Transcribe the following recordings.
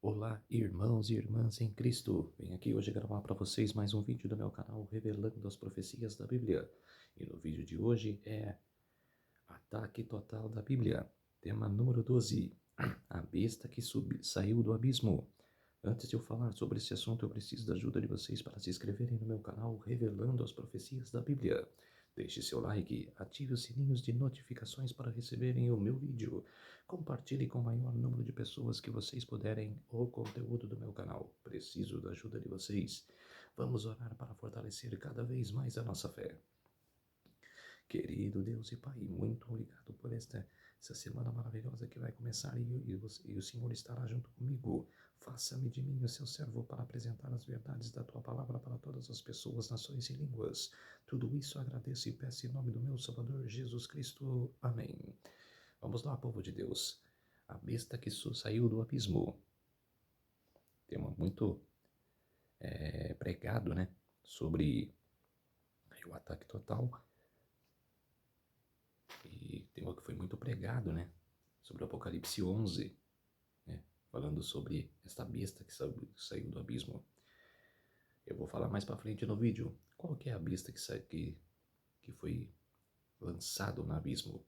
Olá, irmãos e irmãs em Cristo. Venho aqui hoje gravar para vocês mais um vídeo do meu canal revelando as profecias da Bíblia. E no vídeo de hoje é Ataque Total da Bíblia, tema número 12, a besta que saiu do abismo. Antes de eu falar sobre esse assunto, eu preciso da ajuda de vocês para se inscreverem no meu canal revelando as profecias da Bíblia. Deixe seu like, ative os sininhos de notificações para receberem o meu vídeo. Compartilhe com o maior número de pessoas que vocês puderem o conteúdo do meu canal. Preciso da ajuda de vocês. Vamos orar para fortalecer cada vez mais a nossa fé. Querido Deus e Pai, muito obrigado por essa semana maravilhosa que vai começar e o Senhor estará junto comigo. Faça-me de mim o seu servo para apresentar as verdades da tua palavra para todas as pessoas, nações e línguas. Tudo isso agradeço e peço em nome do meu Salvador Jesus Cristo. Amém. Vamos lá, povo de Deus. A besta que saiu do abismo. Tema muito pregado, né? Sobre o ataque total. E tema que foi muito pregado, né? Sobre o Apocalipse 11, né? Falando sobre esta besta que saiu do abismo. Eu vou falar mais para frente no vídeo. Qual que é a besta que foi lançado no abismo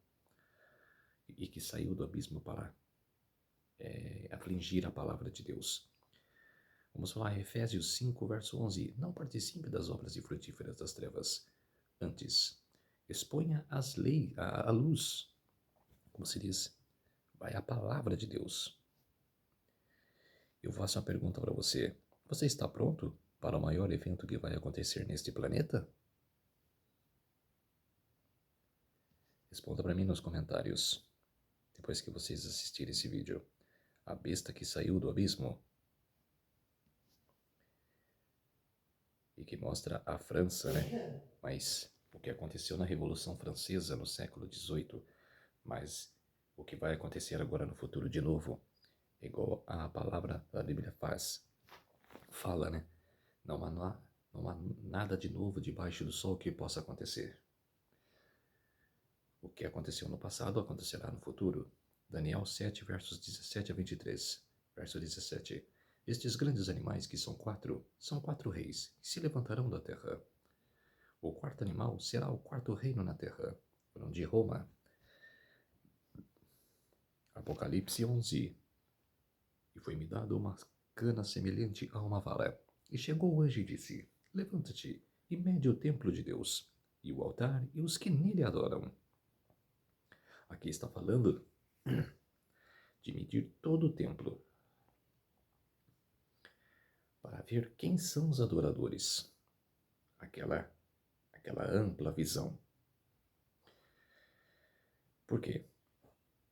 e que saiu do abismo para afligir a palavra de Deus? Vamos falar Efésios 5, verso 11. Não participe das obras infrutíferas das trevas. Antes, exponha a luz, como se diz, vai a palavra de Deus. Eu faço uma pergunta para você. Você está pronto para o maior evento que vai acontecer neste planeta? Responda para mim nos comentários, depois que vocês assistirem esse vídeo. A besta que saiu do abismo. E que mostra a França, né? Mas o que aconteceu na Revolução Francesa no século XVIII, mas o que vai acontecer agora no futuro de novo, igual a palavra da Bíblia fala, né? Não há nada de novo debaixo do sol que possa acontecer. O que aconteceu no passado acontecerá no futuro. Daniel 7, versos 17 a 23. Verso 17. Estes grandes animais que são quatro reis, que se levantarão da terra. O quarto animal será o quarto reino na terra, de Roma. Apocalipse 11. E foi-me dado uma cana semelhante a uma vara. E chegou o anjo e disse: Levanta-te e mede o templo de Deus, e o altar e os que nele adoram. Aqui está falando de medir todo o templo, para ver quem são os adoradores. Aquela ampla visão. Por quê?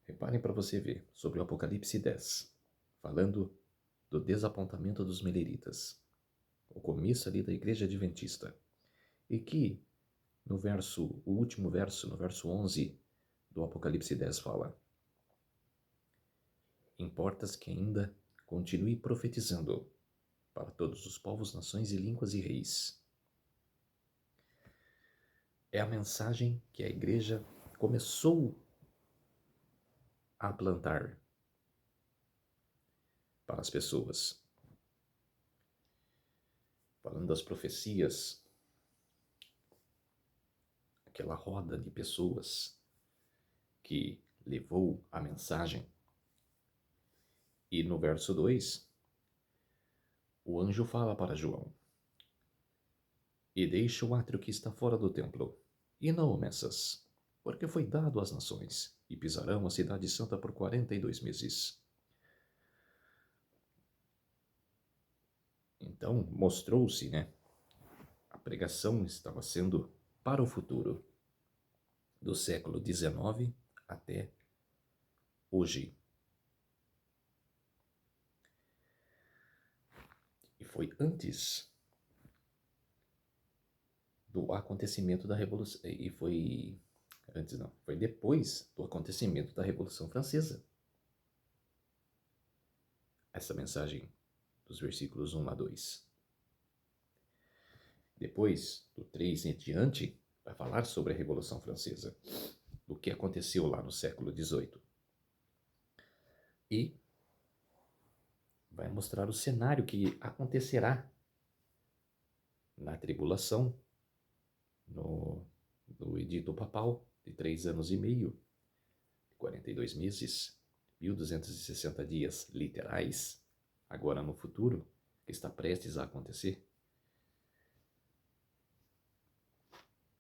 Reparem para você ver sobre o Apocalipse 10, falando do desapontamento dos meleritas, o começo ali da igreja adventista, e que o último verso, no verso 11 do Apocalipse 10 fala: Importas que ainda continue profetizando para todos os povos, nações e línguas e reis. É a mensagem que a igreja começou a plantar para as pessoas. Falando das profecias, aquela roda de pessoas que levou a mensagem. E no verso 2, o anjo fala para João: E deixa o átrio que está fora do templo, e não o meças, porque foi dado às nações, e pisarão a cidade santa por 42 meses. Então mostrou-se, né? A pregação estava sendo para o futuro, do século XIX até hoje. E foi antes do acontecimento da Revolução, e foi antes não, foi depois do acontecimento da Revolução Francesa. Essa mensagem dos versículos 1 a 2. Depois, do 3 em diante, vai falar sobre a Revolução Francesa, do que aconteceu lá no século XVIII. E vai mostrar o cenário que acontecerá na tribulação, no, no edito papal de 3 anos e meio, 42 meses, 1260 dias literais, agora no futuro, que está prestes a acontecer.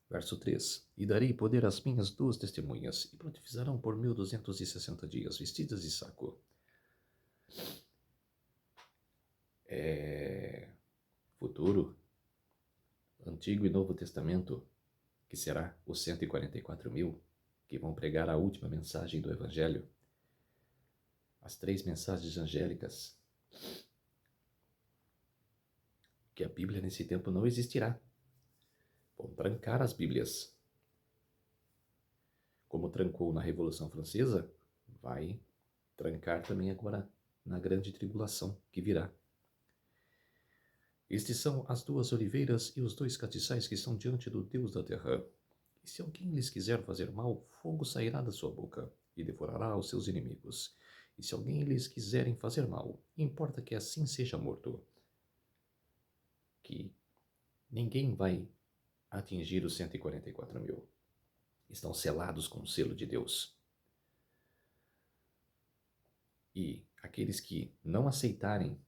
Verso 3: E darei poder às minhas duas testemunhas, e profetizarão por 1260 dias, vestidas de saco. Futuro, Antigo e Novo Testamento, que será os 144.000, que vão pregar a última mensagem do Evangelho, as 3 mensagens angélicas, que a Bíblia nesse tempo não existirá. Vão trancar as Bíblias. Como trancou na Revolução Francesa, vai trancar também agora na grande tribulação que virá. Estes são as 2 oliveiras e os 2 castiçais que estão diante do Deus da terra. E se alguém lhes quiser fazer mal, fogo sairá da sua boca e devorará os seus inimigos. E se alguém lhes quiserem fazer mal, importa que assim seja morto. Que ninguém vai atingir os 144.000. Estão selados com o selo de Deus. E aqueles que não aceitarem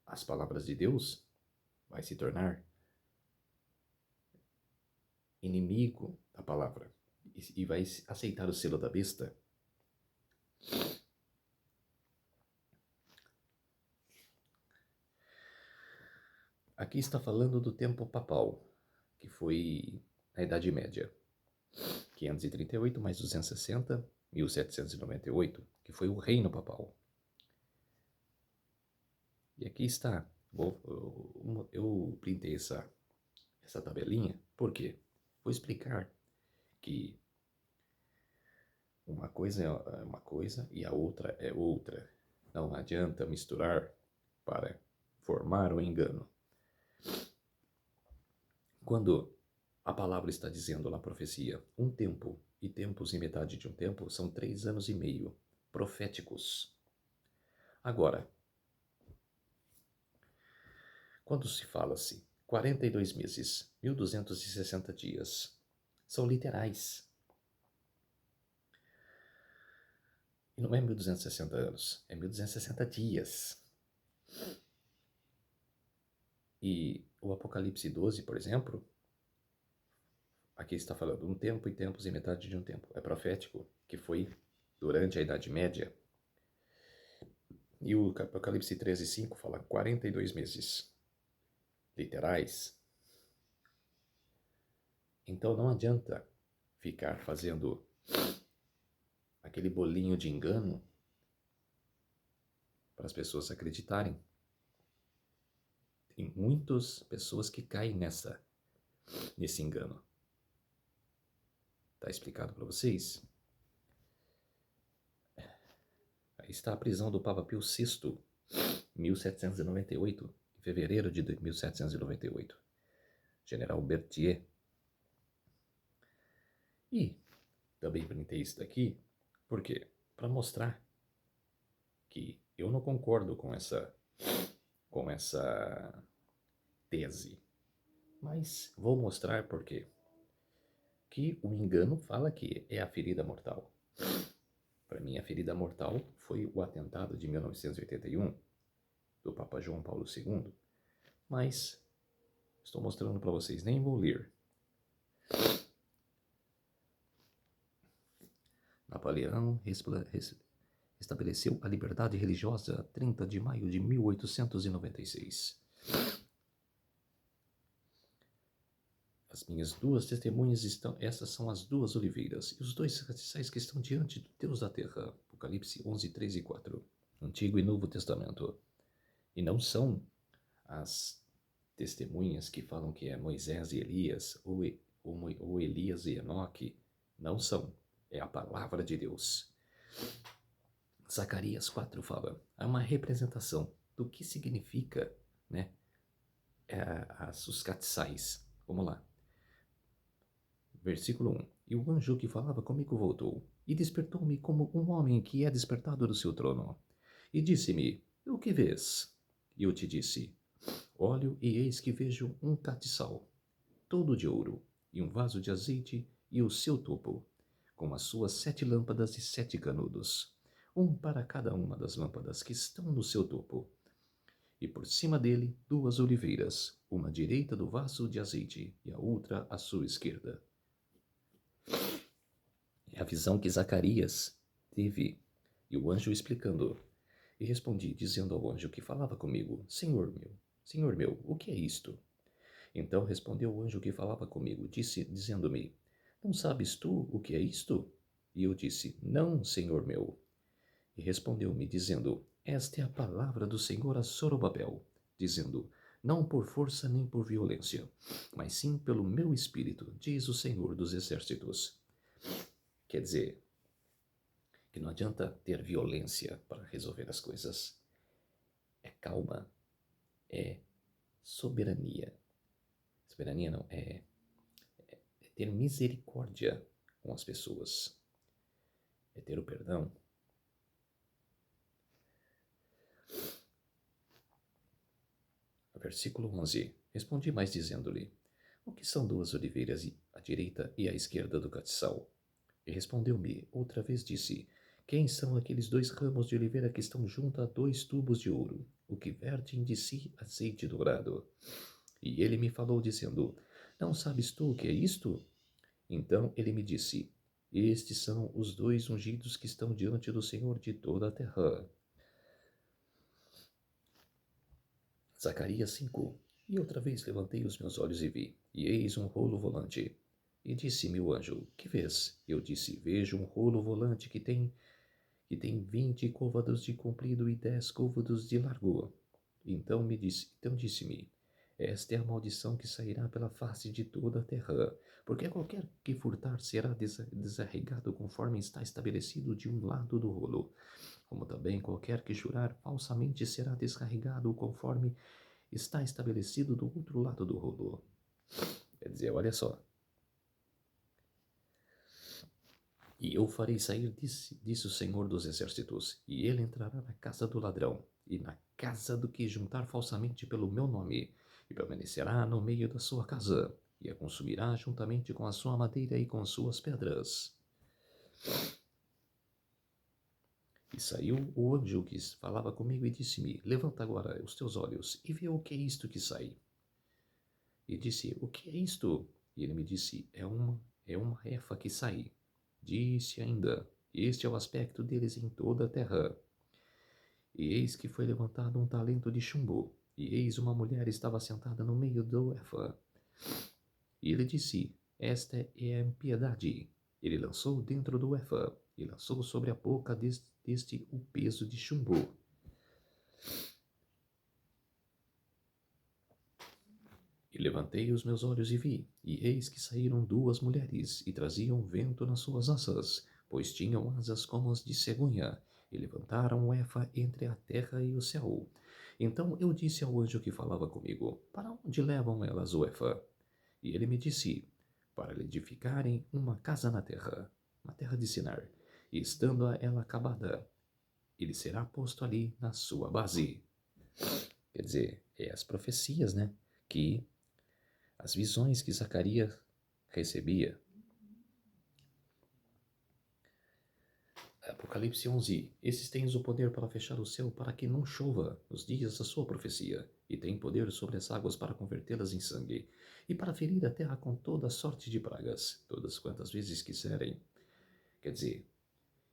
as palavras de Deus vai se tornar inimigo da palavra e vai aceitar o selo da besta. Aqui está falando do tempo papal, que foi na Idade Média. 538 mais 260, 1798, que foi o reino papal. E aqui está, eu printei essa tabelinha, por quê? Vou explicar que uma coisa é uma coisa e a outra é outra. Não adianta misturar para formar o engano. Quando a palavra está dizendo na profecia, um tempo e tempos e metade de um tempo, são 3 anos e meio proféticos. Agora, quando se fala-se 42 meses, 1260 dias, são literais. E não é 1260 anos, é 1260 dias. E o Apocalipse 12, por exemplo, aqui está falando um tempo e tempos e metade de um tempo. É profético, que foi durante a Idade Média. E o Apocalipse 13:5 fala 42 meses literais. Então não adianta ficar fazendo aquele bolinho de engano para as pessoas acreditarem. Tem muitas pessoas que caem nesse engano. Tá explicado para vocês? Aí está a prisão do Papa Pio VI, 1798, em fevereiro de 1798. General Berthier. E também printei isso daqui, por quê? Para mostrar que eu não concordo com essa tese. Mas vou mostrar por quê. Que o engano fala que é a ferida mortal. Para mim, a ferida mortal foi o atentado de 1981 do Papa João Paulo II. Mas estou mostrando para vocês, nem vou ler. Napoleão estabeleceu a liberdade religiosa 30 de maio de 1896. As minhas 2 testemunhas essas são as 2 oliveiras, e os 2 castiçais que estão diante do Deus da terra. Apocalipse 11, 3 e 4. Antigo e Novo Testamento. E não são as testemunhas que falam que é Moisés e Elias, ou Elias e Enoque. Não são. É a palavra de Deus. Zacarias 4 fala, é uma representação do que significa, né, os castiçais. Vamos lá. Versículo 1. E o anjo que falava comigo voltou, e despertou-me como um homem que é despertado do seu trono, E disse-me: O que vês? E eu te disse: Olho, e eis que vejo um catiçal, todo de ouro, e um vaso de azeite, e o seu topo, com as suas 7 lâmpadas e 7 canudos, um para cada uma das lâmpadas que estão no seu topo. E por cima dele 2 oliveiras, uma à direita do vaso de azeite, e a outra à sua esquerda. É a visão que Zacarias teve, e o anjo explicando. E respondi, dizendo ao anjo que falava comigo: Senhor meu, o que é isto? Então respondeu o anjo que falava comigo, dizendo-me: Não sabes tu o que é isto? E eu disse: Não, Senhor meu. E respondeu-me, dizendo: Esta é a palavra do Senhor a Zorobabel, dizendo: Não por força nem por violência, mas sim pelo meu espírito, diz o Senhor dos exércitos. Quer dizer, que não adianta ter violência para resolver as coisas. É calma, é soberania. Soberania não, é ter misericórdia com as pessoas. É ter o perdão. Versículo 11. Respondi mais dizendo-lhe: O que são 2 oliveiras à direita e à esquerda do catiçal? E respondeu-me, outra vez disse: Quem são aqueles 2 ramos de oliveira que estão junto a 2 tubos de ouro, o que vertem de si azeite dourado? E ele me falou, dizendo: Não sabes tu o que é isto? Então ele me disse: Estes são os 2 ungidos que estão diante do Senhor de toda a terra. Zacarias 5. E outra vez levantei os meus olhos e vi, e eis um rolo volante. E disse-me o anjo: Que vês? Eu disse: Vejo um rolo volante que tem 20 côvados de comprido e 10 côvados de largura. Então disse-me: Esta é a maldição que sairá pela face de toda a terra, porque qualquer que furtar será desarraigado conforme está estabelecido de um lado do rolo, como também qualquer que jurar falsamente será descarregado conforme está estabelecido do outro lado do rolo. Quer dizer, olha só. E eu farei sair, disse o Senhor dos Exércitos, e ele entrará na casa do ladrão, e na casa do que juntar falsamente pelo meu nome, e permanecerá no meio da sua casa, e a consumirá juntamente com a sua madeira e com suas pedras. E saiu o anjo que falava comigo e disse-me: Levanta agora os teus olhos e vê o que é isto que sai. E disse: O que é isto? E ele me disse: É uma efa que sai. Disse ainda: Este é o aspecto deles em toda a terra. E eis que foi levantado um talento de chumbo, e eis uma mulher estava sentada no meio do efa. E ele disse: Esta é a impiedade. Ele lançou dentro do efa, e lançou sobre a boca deste o peso de chumbo. E levantei os meus olhos e vi, e eis que saíram 2 mulheres, e traziam vento nas suas asas, pois tinham asas como as de cegonha, e levantaram o efa entre a terra e o céu. Então eu disse ao anjo que falava comigo: Para onde levam elas o efa? E ele me disse: Para lhe edificarem uma casa na terra de Sinar, e estando ela acabada, ele será posto ali na sua base. Quer dizer, é as profecias, né? Que as visões que Zacarias recebia. Apocalipse 11. Esses têm o poder para fechar o céu para que não chova nos dias da sua profecia, e têm poder sobre as águas para convertê-las em sangue, e para ferir a terra com toda sorte de pragas, todas quantas vezes quiserem. Quer dizer,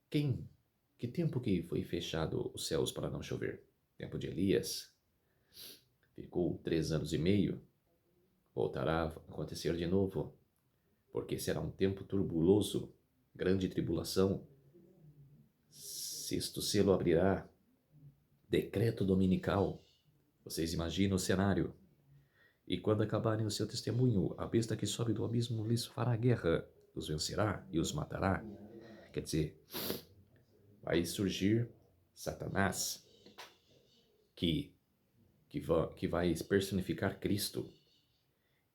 que tempo que foi fechado os céus para não chover? Tempo de Elias. Ficou 3 anos e meio. Voltará a acontecer de novo, porque será um tempo turbuloso, grande tribulação. Sexto selo abrirá, decreto dominical. Vocês imaginam o cenário? E quando acabarem o seu testemunho, a besta que sobe do abismo lhes fará guerra, os vencerá e os matará. Quer dizer, vai surgir Satanás, que vai personificar Cristo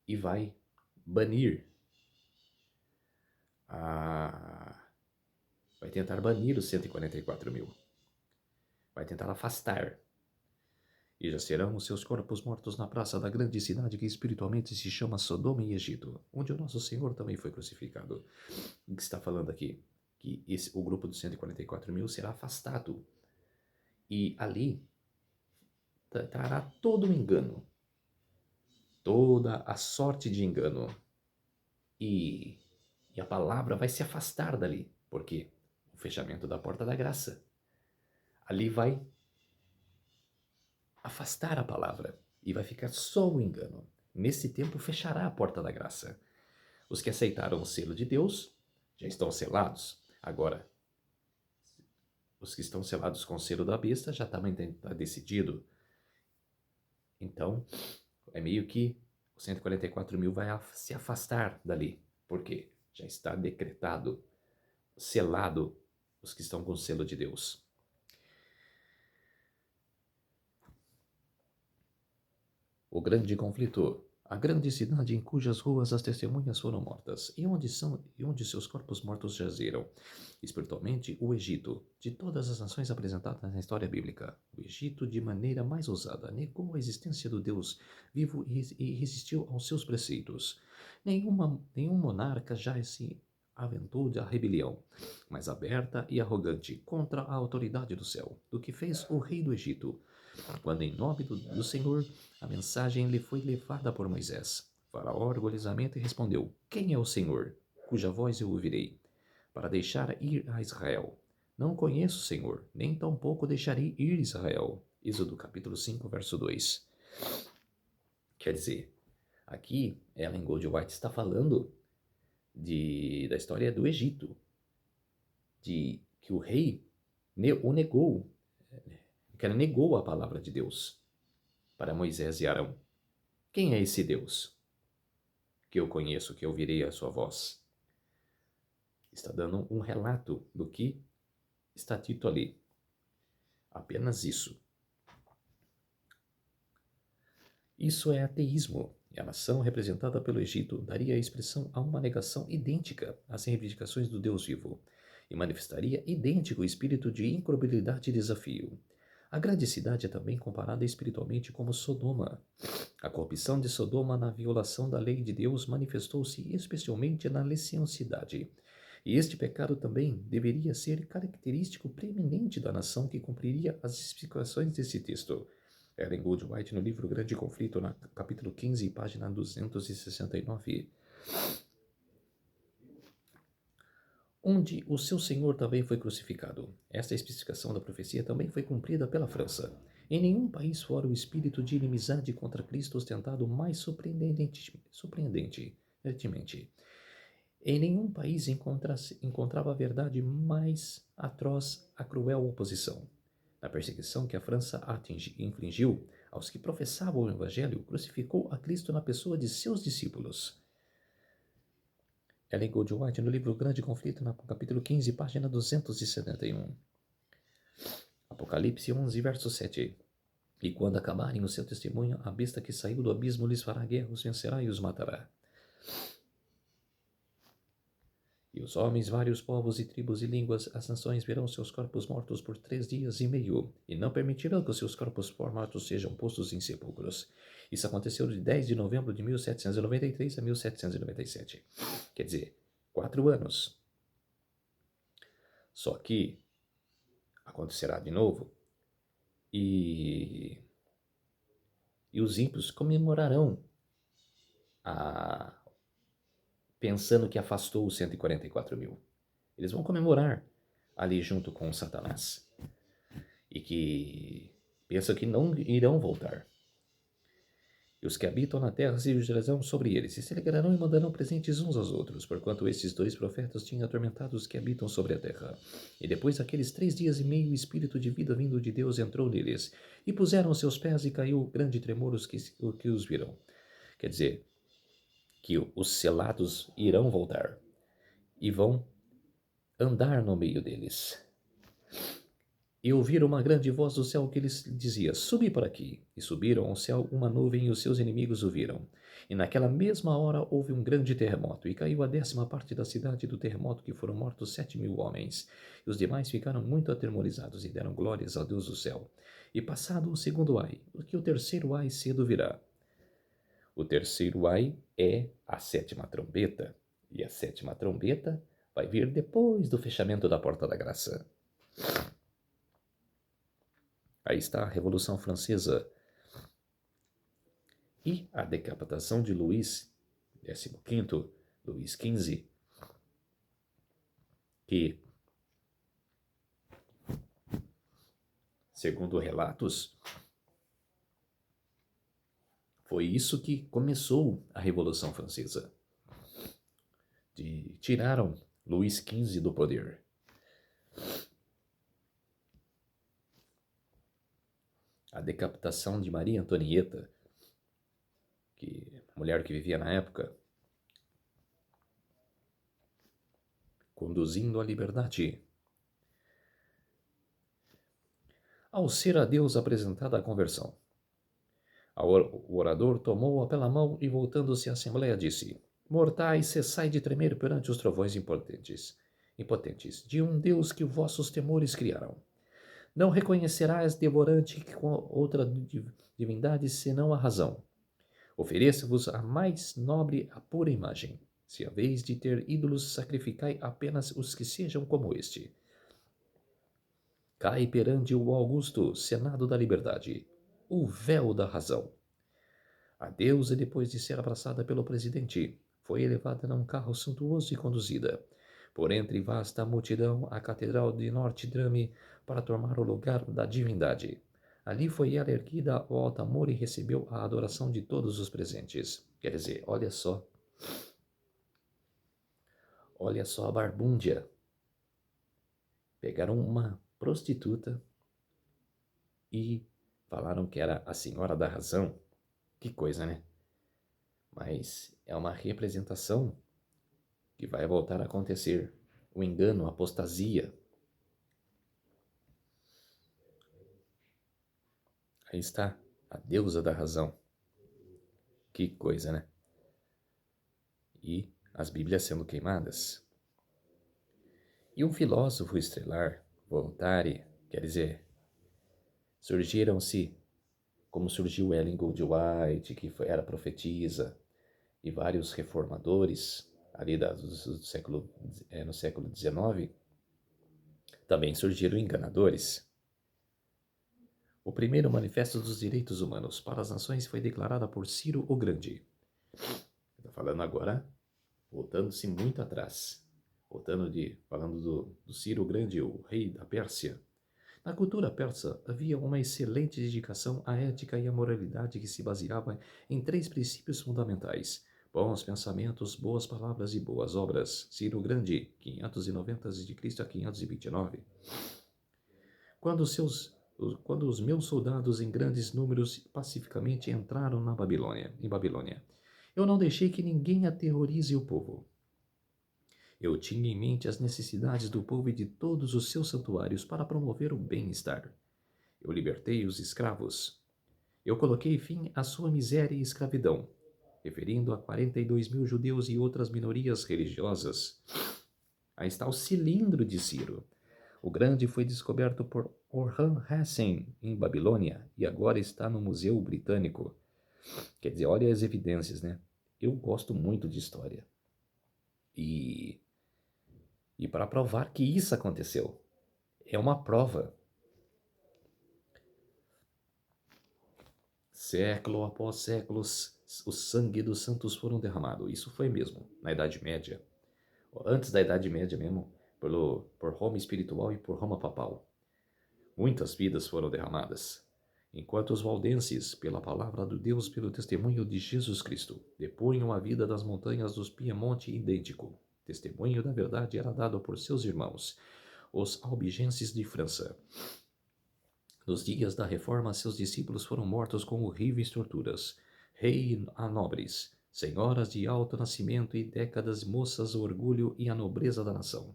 e vai banir vai tentar banir os 144 mil. vai tentar afastar. E já serão os seus corpos mortos na praça da grande cidade que espiritualmente se chama Sodoma e Egito, onde o nosso Senhor também foi crucificado. O que está falando aqui? Que o grupo dos 144 mil será afastado. E ali trará todo o engano, toda a sorte de engano. E a palavra vai se afastar dali. Por quê? O fechamento da porta da graça. Ali vai afastar a palavra e vai ficar só o engano. Nesse tempo fechará a porta da graça. Os que aceitaram o selo de Deus já estão selados. Agora, os que estão selados com o selo da besta já também está decidido. Então, é meio que os 144 mil vai se afastar dali. Por quê? Já está decretado, selado os que estão com o selo de Deus. O grande conflito, a grande cidade em cujas ruas as testemunhas foram mortas, e onde seus corpos mortos jazeram. Espiritualmente, o Egito, de todas as nações apresentadas na história bíblica, o Egito, de maneira mais ousada, negou a existência do Deus vivo e resistiu aos seus preceitos. Nenhum monarca já se aventou da rebelião, mais aberta e arrogante contra a autoridade do céu, do que fez o rei do Egito, quando em nome do Senhor a mensagem lhe foi levada por Moisés. Faraó orgulhosamente respondeu: Quem é o Senhor, cuja voz eu ouvirei, para deixar ir a Israel? Não conheço o Senhor, nem tampouco deixarei ir Israel. Êxodo capítulo 5, verso 2. Quer dizer, aqui Ellen Gold White está falando da história do Egito, de que o rei o negou, que ela negou a palavra de Deus para Moisés e Arão. Quem é esse Deus que eu conheço, que eu ouvirei a sua voz? Está dando um relato do que está dito ali. Apenas isso. Isso é ateísmo. E a nação representada pelo Egito daria expressão a uma negação idêntica às reivindicações do Deus vivo e manifestaria idêntico espírito de incredibilidade e desafio. A grande cidade é também comparada espiritualmente como Sodoma. A corrupção de Sodoma na violação da lei de Deus manifestou-se especialmente na licentiosidade. E este pecado também deveria ser característico preeminente da nação que cumpriria as especificações desse texto. Ellen Gold White no livro Grande Conflito, no capítulo 15, página 269. Onde o seu Senhor também foi crucificado. Esta especificação da profecia também foi cumprida pela França. Em nenhum país fora o espírito de inimizade contra Cristo ostentado mais surpreendentemente. Em nenhum país encontrava a verdade mais atroz a cruel oposição. Na perseguição que a França infligiu aos que professavam o Evangelho, crucificou a Cristo na pessoa de seus discípulos. Ellen Gold White, no livro Grande Conflito, no capítulo 15, página 271. Apocalipse 11, verso 7. E quando acabarem o seu testemunho, a besta que saiu do abismo lhes fará guerra, os vencerá e os matará. E os homens, vários povos e tribos e línguas, as nações verão seus corpos mortos por 3 dias e meio, e não permitirão que os seus corpos mortos sejam postos em sepulcros. Isso aconteceu de 10 de novembro de 1793 a 1797. Quer dizer, 4 anos. Só que acontecerá de novo, e os ímpios comemorarão pensando que afastou os 144 mil. Eles vão comemorar ali junto com Satanás. E que pensam que não irão voltar. E os que habitam na terra se jubilarão sobre eles, e se alegrarão e mandarão presentes uns aos outros, porquanto esses 2 profetas tinham atormentado os que habitam sobre a terra. E depois daqueles 3 dias e meio, o espírito de vida vindo de Deus entrou neles, e puseram seus pés, e caiu grande tremor os que os viram. Quer dizer, que os selados irão voltar, e vão andar no meio deles. E ouviram uma grande voz do céu que lhes dizia: Subi para aqui. E subiram ao céu uma nuvem, e os seus inimigos o viram. E naquela mesma hora houve um grande terremoto, e caiu a 10ª parte da cidade do terremoto, que foram mortos 7.000 homens. E os demais ficaram muito atemorizados, e deram glórias ao Deus do céu. E passado o segundo ai, que o terceiro ai cedo virá. O terceiro ai é a 7ª trombeta. E a 7ª trombeta vai vir depois do fechamento da porta da graça. Aí está a Revolução Francesa e a decapitação de Luís XV, Luís XV, que, segundo relatos, foi isso que começou a Revolução Francesa. Tiraram Luís XV do poder. A decapitação de Maria Antonieta, mulher que vivia na época, conduzindo à liberdade. Ao ser a Deus apresentada a conversão, o orador tomou-a pela mão e, voltando-se à assembleia, disse: Mortais, cessai de tremer perante os trovões impotentes, de um Deus que vossos temores criaram. Não reconhecerás devorante com outra divindade senão a razão. Ofereça-vos a mais nobre, a pura imagem. Se haveis de ter ídolos, sacrificai apenas os que sejam como este. Cai perante o augusto Senado da Liberdade o véu da razão. A deusa, depois de ser abraçada pelo presidente, foi elevada num carro suntuoso e conduzida, por entre vasta multidão, à Catedral de Notre Dame para tomar o lugar da divindade. Ali foi ela erguida ao altar e recebeu a adoração de todos os presentes. Quer dizer, olha só a barbúndia. Pegaram uma prostituta e falaram que era a Senhora da Razão. Que coisa, né? Mas é uma representação que vai voltar a acontecer. O engano, a apostasia. Aí está a deusa da razão. Que coisa, né? E as Bíblias sendo queimadas. E um filósofo estrelar, Voltaire, quer dizer, surgiram-se, como surgiu Ellen Goldwhite, que era profetisa, e vários reformadores, ali no século XIX, também surgiram enganadores. O primeiro Manifesto dos Direitos Humanos para as Nações foi declarado por Ciro o Grande. Estou falando agora, voltando-se muito atrás. Falando do Ciro o Grande, o rei da Pérsia. Na cultura persa havia uma excelente dedicação à ética e à moralidade que se baseava em 3 princípios fundamentais: bons pensamentos, boas palavras e boas obras. Ciro o Grande, 590 a.C. a 529. Quando os meus soldados em grandes números pacificamente entraram em Babilônia, eu não deixei que ninguém aterrorize o povo. Eu tinha em mente as necessidades do povo e de todos os seus santuários para promover o bem-estar. Eu libertei os escravos. Eu coloquei fim à sua miséria e escravidão, referindo a 42.000 judeus e outras minorias religiosas. Aí está o cilindro de Ciro. O Grande foi descoberto por Orhan Hessem em Babilônia e agora está no Museu Britânico. Quer dizer, olha as evidências, né? Eu gosto muito de história. E para provar que isso aconteceu, é uma prova. Século após séculos, o sangue dos santos foram derramados. Isso foi mesmo, na Idade Média. Antes da Idade Média mesmo, por Roma espiritual e por Roma papal. Muitas vidas foram derramadas, enquanto os valdenses, pela palavra do Deus, pelo testemunho de Jesus Cristo, depunham a vida das montanhas dos Piemonte idêntico. Testemunho da verdade era dado por seus irmãos, os albigenses de França. Nos dias da Reforma, seus discípulos foram mortos com horríveis torturas. Rei a nobres, senhoras de alto nascimento e décadas moças o orgulho e a nobreza da nação.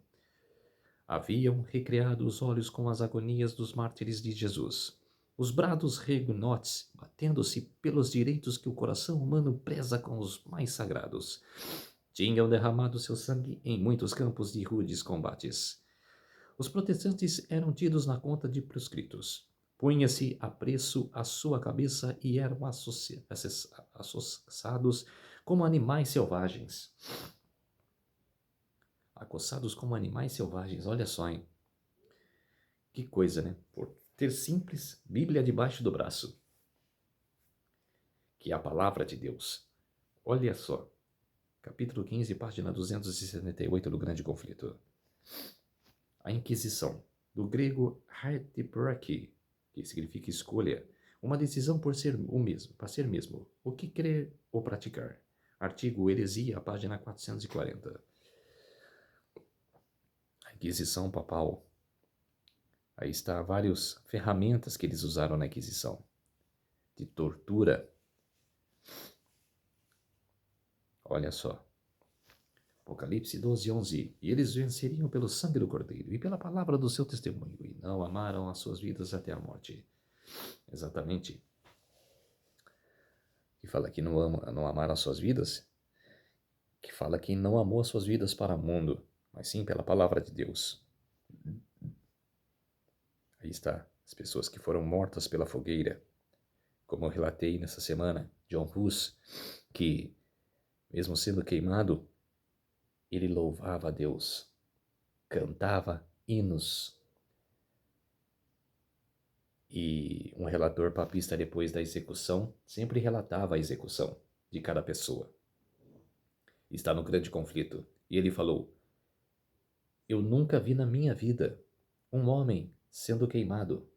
haviam recriado os olhos com as agonias dos mártires de Jesus. Os brados regnotes, batendo-se pelos direitos que o coração humano preza com os mais sagrados, tinham derramado seu sangue em muitos campos de rudes combates. Os protestantes eram tidos na conta de proscritos. Punha-se a preço a sua cabeça e eram acossados como animais selvagens. Acossados como animais selvagens, olha só, hein? Que coisa, né? Por ter simples Bíblia debaixo do braço, que é a palavra de Deus. Olha só, capítulo 15, página 278 do Grande Conflito. A Inquisição, do grego hardbrake, que significa escolha, uma decisão por ser o mesmo, para ser mesmo, o que crer ou praticar. Artigo Heresia, página 440. A Inquisição Papal. Aí está várias ferramentas que eles usaram na Inquisição. De tortura. Olha só. Apocalipse 12, 11. E eles venceriam pelo sangue do Cordeiro e pela palavra do seu testemunho, e não amaram as suas vidas até a morte. Exatamente. Que fala que não amaram as suas vidas, que fala que não amou as suas vidas para o mundo, mas sim pela palavra de Deus. Aí está, as pessoas que foram mortas pela fogueira. Como eu relatei nessa semana, John Hus, que, mesmo sendo queimado, ele louvava a Deus, cantava hinos. E um relator papista, depois da execução, sempre relatava a execução de cada pessoa. Está no Grande Conflito. E ele falou: eu nunca vi na minha vida um homem sendo queimado,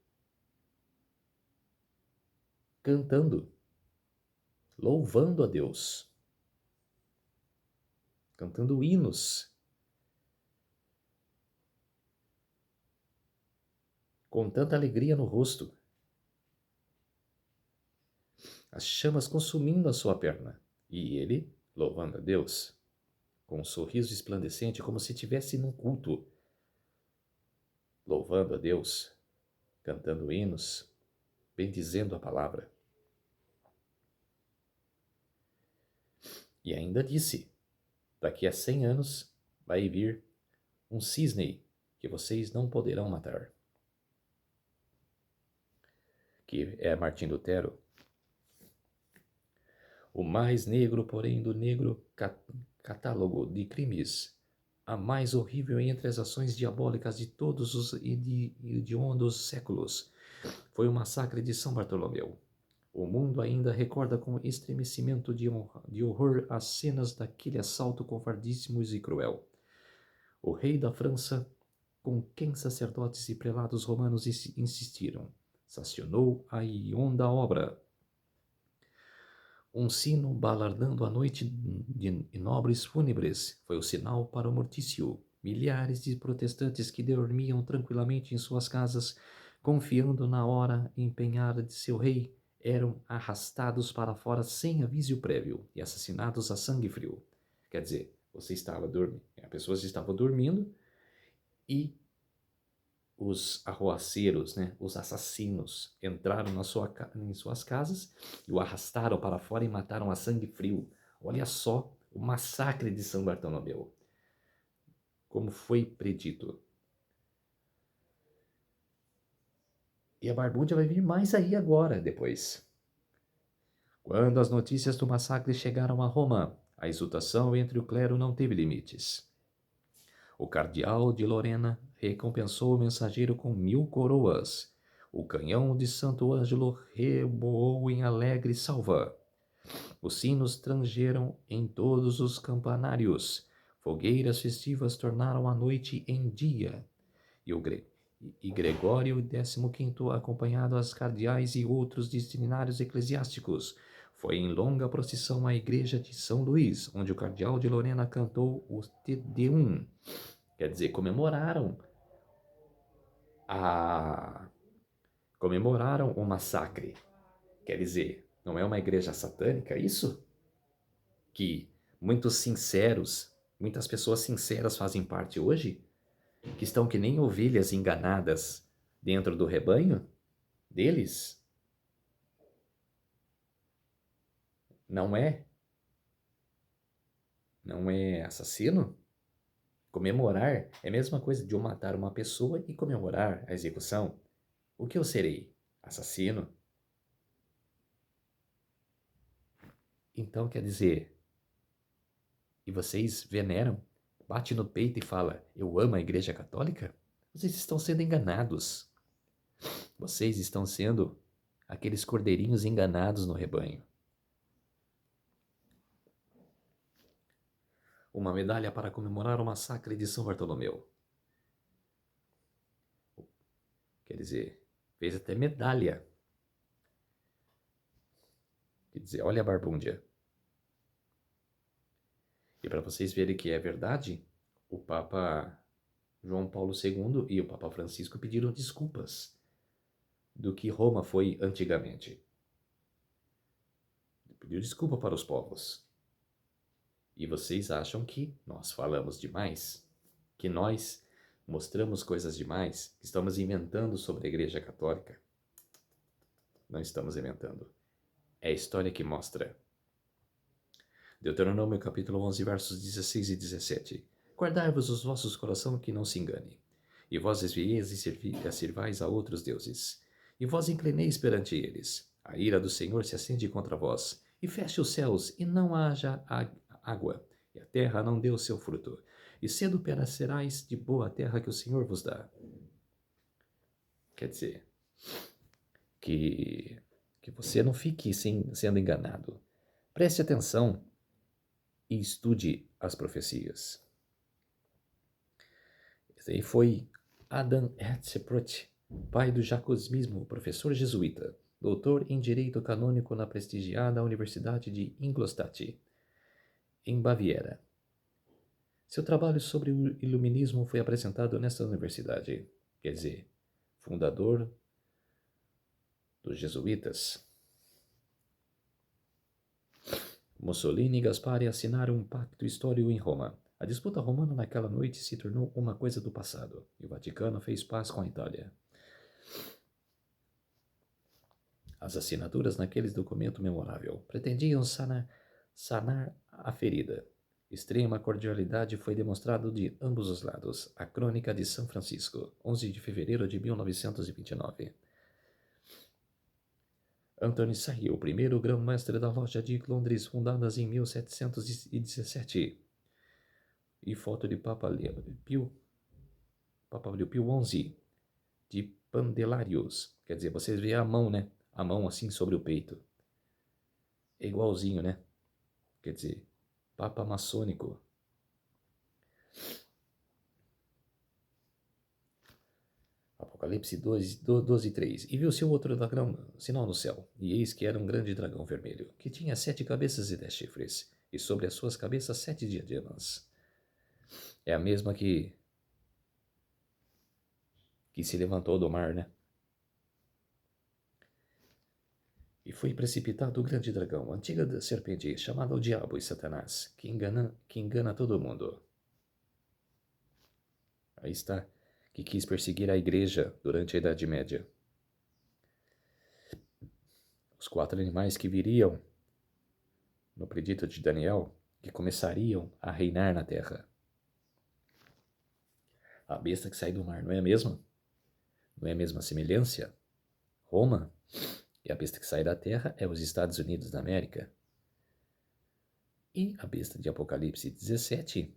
cantando, louvando a Deus, cantando hinos, com tanta alegria no rosto, as chamas consumindo a sua perna, e ele louvando a Deus, com um sorriso esplandecente, como se estivesse num culto, louvando a Deus, cantando hinos, bendizendo a palavra. E ainda disse: daqui a 100 anos vai vir um cisne que vocês não poderão matar. Que é Martim Lutero. O mais negro, porém, do negro catálogo de crimes, a mais horrível entre as ações diabólicas de todos os hediondos séculos, foi o massacre de São Bartolomeu. O mundo ainda recorda com estremecimento de horror as cenas daquele assalto covardíssimo e cruel. O rei da França, com quem sacerdotes e prelados romanos insistiram, sancionou a hedionda obra. Um sino balardando a noite de nobres fúnebres foi o sinal para o mortício. Milhares de protestantes que dormiam tranquilamente em suas casas, confiando na hora empenhada de seu rei, eram arrastados para fora sem aviso prévio e assassinados a sangue frio. Quer dizer, você estava dormindo, as pessoas estavam dormindo e os arruaceiros, né, os assassinos, entraram em suas casas e o arrastaram para fora e mataram a sangue frio. Olha só o massacre de São Bartolomeu, como foi predito. E a barbúrdia vai vir mais aí agora, depois. Quando as notícias do massacre chegaram a Roma, a exultação entre o clero não teve limites. O cardeal de Lorena recompensou o mensageiro com 1000 coroas. O canhão de Santo Ângelo reboou em alegre salva. Os sinos trangeram em todos os campanários. Fogueiras festivas tornaram a noite em dia. E Gregório XV, acompanhado as cardeais e outros destinários eclesiásticos, foi em longa procissão à igreja de São Luís, onde o cardeal de Lorena cantou o Te Deum. Quer dizer, comemoraram o massacre. Quer dizer, não é uma igreja satânica isso? Que muitas pessoas sinceras fazem parte hoje? que estão que nem ovelhas enganadas dentro do rebanho deles? Não é? Não é assassino? Comemorar é a mesma coisa de eu matar uma pessoa e comemorar a execução. O que eu serei? Assassino? Então quer dizer, e vocês veneram, bate no peito e fala, eu amo a Igreja Católica? Vocês estão sendo enganados. Vocês estão sendo aqueles cordeirinhos enganados no rebanho. Uma medalha para comemorar o massacre de São Bartolomeu. Quer dizer, fez até medalha. Quer dizer, olha a barbúndia. E para vocês verem que é verdade, o Papa João Paulo II e o Papa Francisco pediram desculpas do que Roma foi antigamente. Pediu desculpa para os povos. E vocês acham que nós falamos demais? Que nós mostramos coisas demais? Que estamos inventando sobre a Igreja Católica? Não estamos inventando. É a história que mostra. Deuteronômio capítulo 11, versos 16 e 17. Guardai-vos os vossos corações que não se engane. E vós desvieis e servais a outros deuses. E vós inclineis perante eles. A ira do Senhor se acende contra vós. E feche os céus, e não haja água. E a terra não dê o seu fruto. E cedo perecerás de boa terra que o Senhor vos dá. Quer dizer, que você não fique sendo enganado. Preste atenção e estude as profecias. Esse aí foi Adam Hertzsprung, pai do jacobinismo, professor jesuíta, doutor em Direito Canônico na prestigiada Universidade de Ingolstadt, em Baviera. Seu trabalho sobre o iluminismo foi apresentado nesta universidade, quer dizer, fundador dos jesuítas. Mussolini e Gaspari assinaram um pacto histórico em Roma. A disputa romana naquela noite se tornou uma coisa do passado, e o Vaticano fez paz com a Itália. As assinaturas naquele documento memorável pretendiam sanar a ferida. Extrema cordialidade foi demonstrado de ambos os lados. A Crônica de São Francisco, 11 de fevereiro de 1929. Anthony Sahi, o primeiro grão-mestre da Loja de Londres, fundada em 1717. E foto de Papa Pio XI, de Pandelarios. Quer dizer, vocês veem a mão, né? A mão assim sobre o peito. É igualzinho, né? Quer dizer, Papa maçônico. Apocalipse 12, 3. E viu-se outro dragão, sinal no céu, e eis que era um grande dragão vermelho, que tinha 7 cabeças e 10 chifres, e sobre as suas cabeças 7 diademas. É a mesma que se levantou do mar, né? E foi precipitado o grande dragão, a antiga serpente, chamada o Diabo e Satanás, que engana todo mundo. Aí está, que quis perseguir a igreja durante a Idade Média. Os 4 animais que viriam, no predito de Daniel, que começariam a reinar na terra. A besta que sai do mar, não é a mesma? Não é a mesma semelhança? Roma, e a besta que sai da terra é os Estados Unidos da América. E a besta de Apocalipse 17,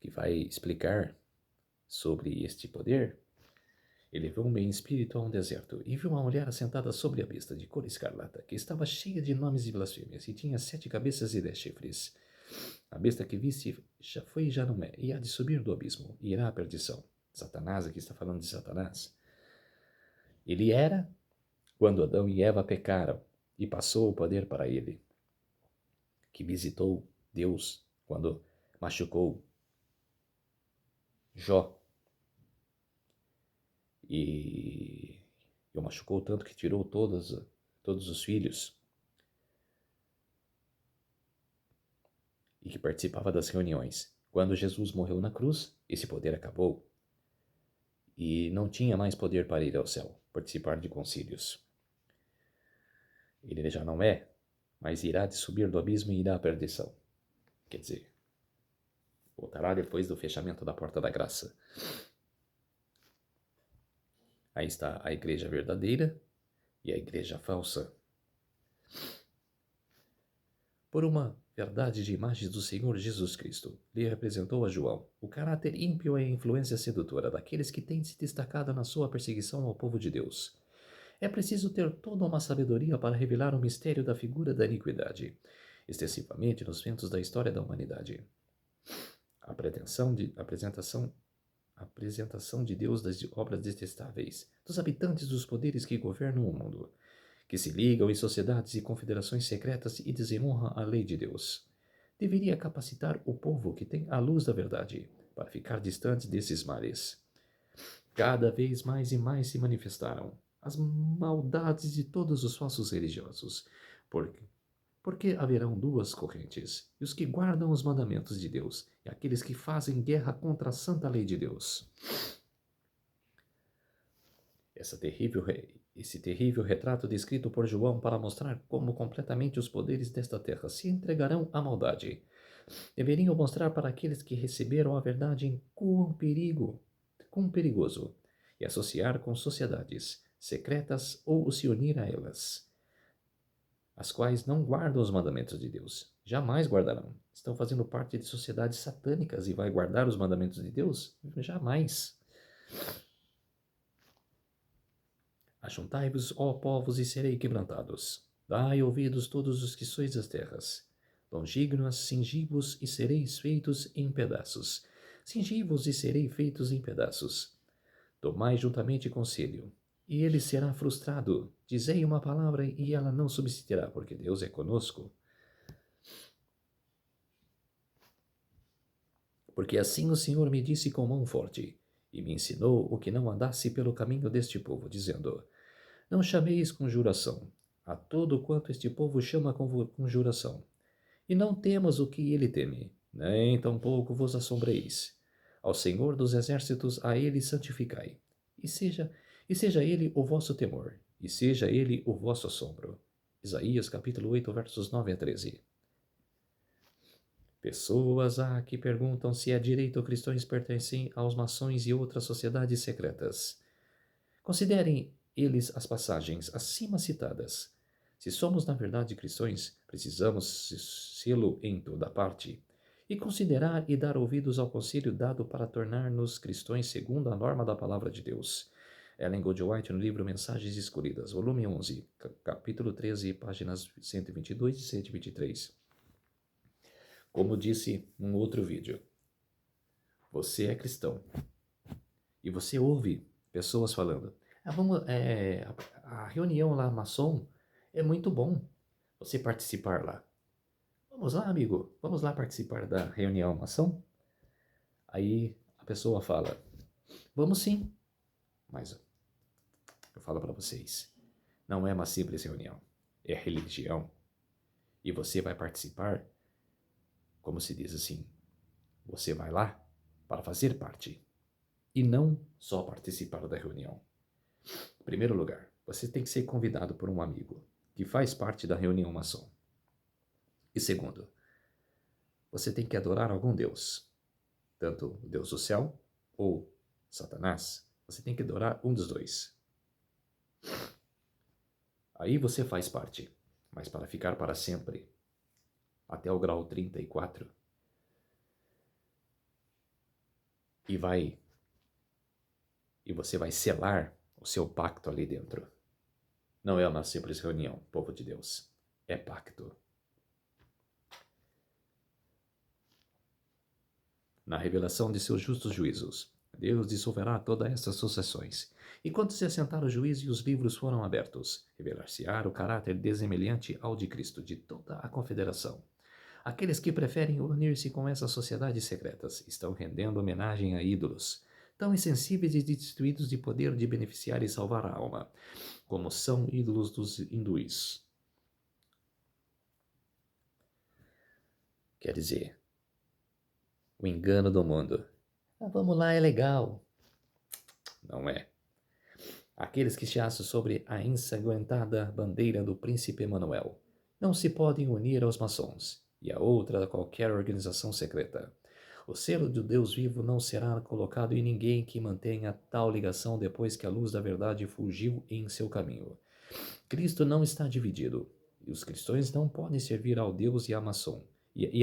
que vai explicar sobre este poder, ele levou-me em espírito a um deserto, e viu uma mulher assentada sobre a besta de cor escarlata, que estava cheia de nomes e blasfêmias, e tinha 7 cabeças e 10 chifres. A besta que viste já foi e já não é, e há de subir do abismo, e irá à perdição. Satanás, aqui está falando de Satanás. Ele era quando Adão e Eva pecaram, e passou o poder para ele, que visitou Deus quando machucou Jó. E o machucou tanto que tirou todos os filhos. E que participava das reuniões. Quando Jesus morreu na cruz, esse poder acabou. e não tinha mais poder para ir ao céu, participar de concílios. Ele já não é, mas irá de subir do abismo e irá à perdição. Quer dizer, voltará depois do fechamento da porta da graça. Aí está a igreja verdadeira e a igreja falsa. Por uma verdade de imagens do Senhor Jesus Cristo, lhe representou a João o caráter ímpio e a influência sedutora daqueles que têm se destacado na sua perseguição ao povo de Deus. É preciso ter toda uma sabedoria para revelar o mistério da figura da iniquidade, extensivamente nos ventos da história da humanidade. A apresentação de Deus das obras detestáveis, dos habitantes dos poderes que governam o mundo, que se ligam em sociedades e confederações secretas e desonram a lei de Deus. Deveria capacitar o povo que tem a luz da verdade para ficar distante desses males. Cada vez mais e mais se manifestaram as maldades de todos os falsos religiosos, porque haverão duas correntes, e os que guardam os mandamentos de Deus, e aqueles que fazem guerra contra a santa lei de Deus. Esse terrível retrato descrito por João para mostrar como completamente os poderes desta terra se entregarão à maldade, deveriam mostrar para aqueles que receberam a verdade em quão perigoso, e associar com sociedades secretas ou se unir a elas, as quais não guardam os mandamentos de Deus. Jamais guardarão. Estão fazendo parte de sociedades satânicas e vai guardar os mandamentos de Deus? Jamais. Ajuntai-vos, ó povos, e serei quebrantados. Dai ouvidos todos os que sois das terras. Longínquas, cingi-vos e sereis feitos em pedaços. Cingi-vos e serei feitos em pedaços. Tomai juntamente conselho, e ele será frustrado. Dizei uma palavra e ela não subsistirá, porque Deus é conosco. Porque assim o Senhor me disse com mão forte, e me ensinou o que não andasse pelo caminho deste povo, dizendo: Não chameis conjuração a todo quanto este povo chama conjuração, e não temas o que ele teme, nem tampouco vos assombreis. Ao Senhor dos exércitos, a ele santificai, e seja ele o vosso temor, e seja ele o vosso assombro. Isaías capítulo 8, versos 9 a 13. Pessoas há que perguntam se é direito cristãos pertencem aos maçons e outras sociedades secretas. Considerem eles as passagens acima citadas. Se somos na verdade cristãos, precisamos sê-lo em toda parte, e considerar e dar ouvidos ao conselho dado para tornar-nos cristãos segundo a norma da palavra de Deus. Ellen G. White no livro Mensagens Escolhidas, volume 11, capítulo 13, páginas 122 e 123. Como disse num outro vídeo, você é cristão e você ouve pessoas falando: a reunião lá maçom é muito bom você participar lá. Vamos lá, amigo, vamos lá participar da reunião maçom? Aí a pessoa fala: vamos sim, mas eu falo para vocês, não é uma simples reunião, é religião. E você vai participar, como se diz assim, você vai lá para fazer parte e não só participar da reunião. Em primeiro lugar, você tem que ser convidado por um amigo que faz parte da reunião maçom. E segundo, você tem que adorar algum Deus, tanto o Deus do céu ou Satanás. Você tem que adorar um dos dois. Aí você faz parte, mas para ficar para sempre, até o grau 34, e você vai selar o seu pacto ali dentro. Não é uma simples reunião, povo de Deus. É pacto. Na revelação de seus justos juízos, Deus dissolverá todas estas sucessões. E quando se assentar o juízo e os livros foram abertos, revelar-se-á o caráter desemelhante ao de Cristo de toda a confederação. Aqueles que preferem unir-se com essas sociedades secretas estão rendendo homenagem a ídolos, tão insensíveis e destituídos de poder de beneficiar e salvar a alma, como são ídolos dos hindus. Quer dizer, o engano do mundo. Vamos lá, é legal. Não é. Aqueles que se acham sobre a ensanguentada bandeira do príncipe Emanuel não se podem unir aos maçons e a outra a qualquer organização secreta. O selo do Deus vivo não será colocado em ninguém que mantenha tal ligação depois que a luz da verdade fugiu em seu caminho. Cristo não está dividido, e os cristãos não podem servir ao Deus e a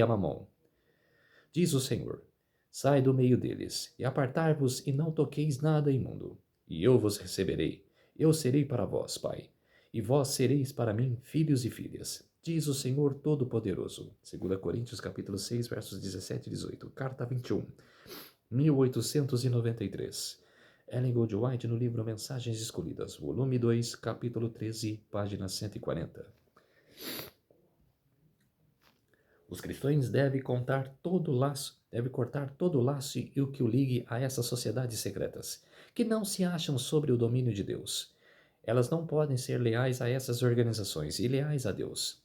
Mamon. Diz o Senhor: sai do meio deles, e apartai-vos, e não toqueis nada imundo. E eu vos receberei. Eu serei para vós, Pai, e vós sereis para mim filhos e filhas. Diz o Senhor Todo-Poderoso. 2 Coríntios capítulo 6, versos 17 e 18. Carta 21, 1893. Ellen Goldwhite no livro Mensagens Escolhidas, volume 2, capítulo 13, página 140. Os cristãos devem cortar todo o laço e o que o ligue a essas sociedades secretas, que não se acham sobre o domínio de Deus. Elas não podem ser leais a essas organizações e leais a Deus.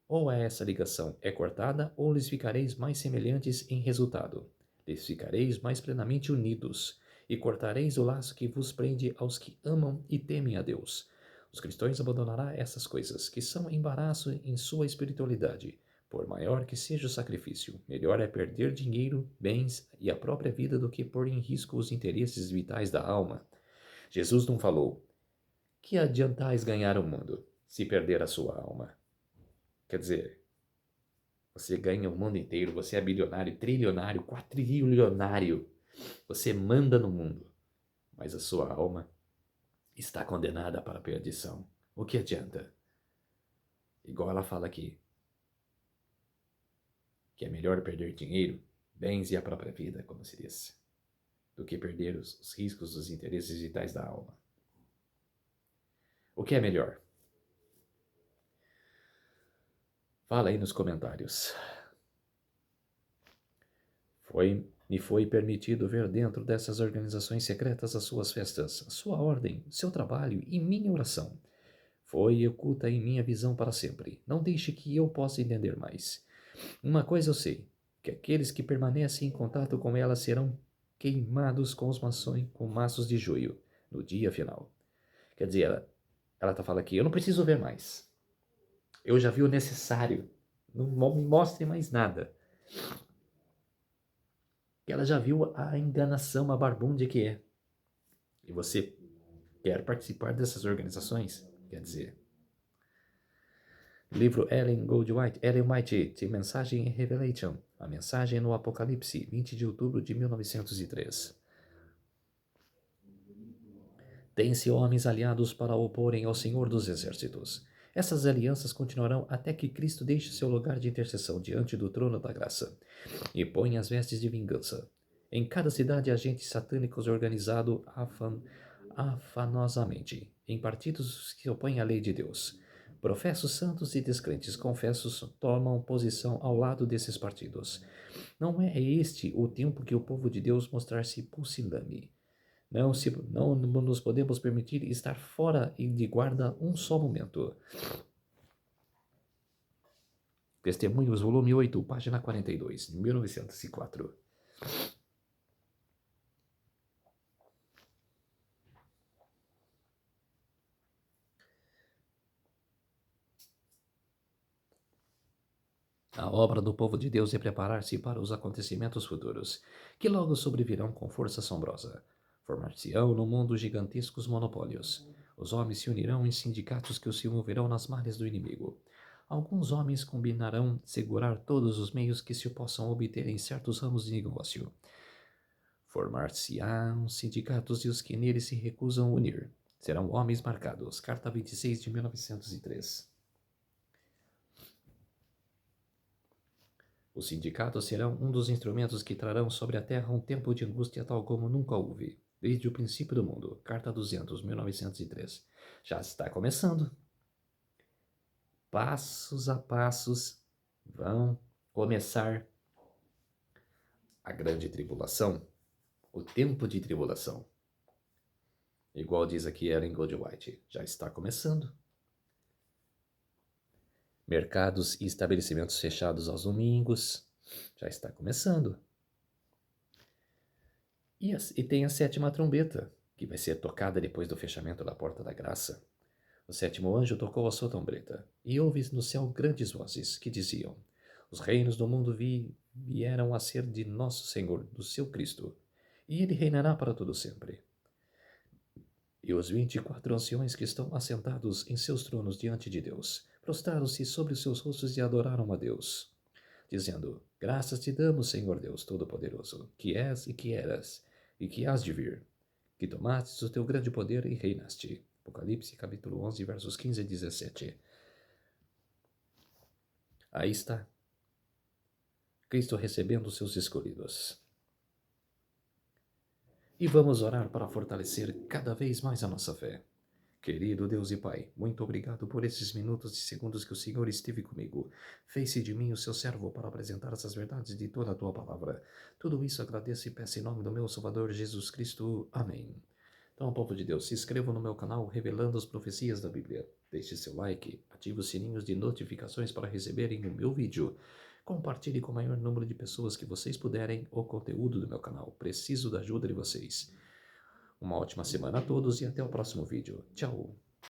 Ou essa ligação é cortada, ou lhes ficareis mais semelhantes em resultado. Lhes ficareis mais plenamente unidos, e cortareis o laço que vos prende aos que amam e temem a Deus. Os cristãos abandonarão essas coisas, que são embaraço em sua espiritualidade. Por maior que seja o sacrifício, melhor é perder dinheiro, bens e a própria vida do que pôr em risco os interesses vitais da alma. Jesus não falou: que adiantais ganhar o mundo, se perder a sua alma? Quer dizer, você ganha o mundo inteiro, você é bilionário, trilionário, quatrilionário, você manda no mundo, mas a sua alma está condenada para a perdição. O que adianta? Igual ela fala aqui, que é melhor perder dinheiro, bens e a própria vida, como se diz, do que perder os riscos dos interesses vitais da alma. O que é melhor? Fala aí nos comentários. Me foi permitido ver dentro dessas organizações secretas as suas festas, a sua ordem, seu trabalho e minha oração. Foi oculta em minha visão para sempre. Não deixe que eu possa entender mais. Uma coisa eu sei, que aqueles que permanecem em contato com ela serão queimados com com maços de joio no dia final. Quer dizer, ela está falando aqui, eu não preciso ver mais. Eu já vi o necessário. Não me mostre mais nada. Ela já viu a enganação, a barbúndia que é. E você quer participar dessas organizações? Quer dizer, livro Ellen White, Mensagem em Revelation, a mensagem no Apocalipse, 20 de outubro de 1903. Tem-se homens aliados para oporem ao Senhor dos Exércitos. Essas alianças continuarão até que Cristo deixe seu lugar de intercessão diante do trono da graça e ponha as vestes de vingança. Em cada cidade, agentes satânicos organizados afanosamente, em partidos que se opõem à lei de Deus. Professos santos e descrentes confessos tomam posição ao lado desses partidos. Não é este o tempo que o povo de Deus mostrar-se pusilânime. Não nos podemos permitir estar fora de guarda um só momento. Testemunhos, volume 8, página 42, 1904. A obra do povo de Deus é preparar-se para os acontecimentos futuros, que logo sobrevirão com força assombrosa. Formar-se-ão no mundo gigantescos monopólios. Os homens se unirão em sindicatos que se moverão nas malhas do inimigo. Alguns homens combinarão segurar todos os meios que se possam obter em certos ramos de negócio. Formar-se-ão sindicatos e os que neles se recusam a unir serão homens marcados. Carta 26 de 1903. Os sindicatos serão um dos instrumentos que trarão sobre a terra um tempo de angústia tal como nunca houve, desde o princípio do mundo. Carta 200, 1903. Já está começando. Passos a passos vão começar a grande tribulação, o tempo de tribulação. Igual diz aqui Ellen Goldwhite, já está começando. Mercados e estabelecimentos fechados aos domingos, já está começando. E tem a sétima trombeta, que vai ser tocada depois do fechamento da porta da graça. O sétimo anjo tocou a sua trombeta, e houve no céu grandes vozes que diziam: Os reinos do mundo vieram a ser de nosso Senhor, do seu Cristo, e ele reinará para todo sempre. E os 24 anciões que estão assentados em seus tronos diante de Deus, prostraram-se sobre os seus rostos e adoraram a Deus, dizendo: Graças te damos, Senhor Deus Todo-Poderoso, que és e que eras, e que hás de vir, que tomastes o teu grande poder e reinaste. Apocalipse capítulo 11, versos 15 e 17. Aí está Cristo recebendo os seus escolhidos. E vamos orar para fortalecer cada vez mais a nossa fé. Querido Deus e Pai, muito obrigado por esses minutos e segundos que o Senhor esteve comigo. Fez-se de mim o seu servo para apresentar essas verdades de toda a tua palavra. Tudo isso agradeço e peço em nome do meu Salvador Jesus Cristo. Amém. Então, povo de Deus, se inscreva no meu canal Revelando as Profecias da Bíblia. Deixe seu like, ative os sininhos de notificações para receberem o meu vídeo. Compartilhe com o maior número de pessoas que vocês puderem o conteúdo do meu canal. Preciso da ajuda de vocês. Uma ótima semana a todos e até o próximo vídeo. Tchau!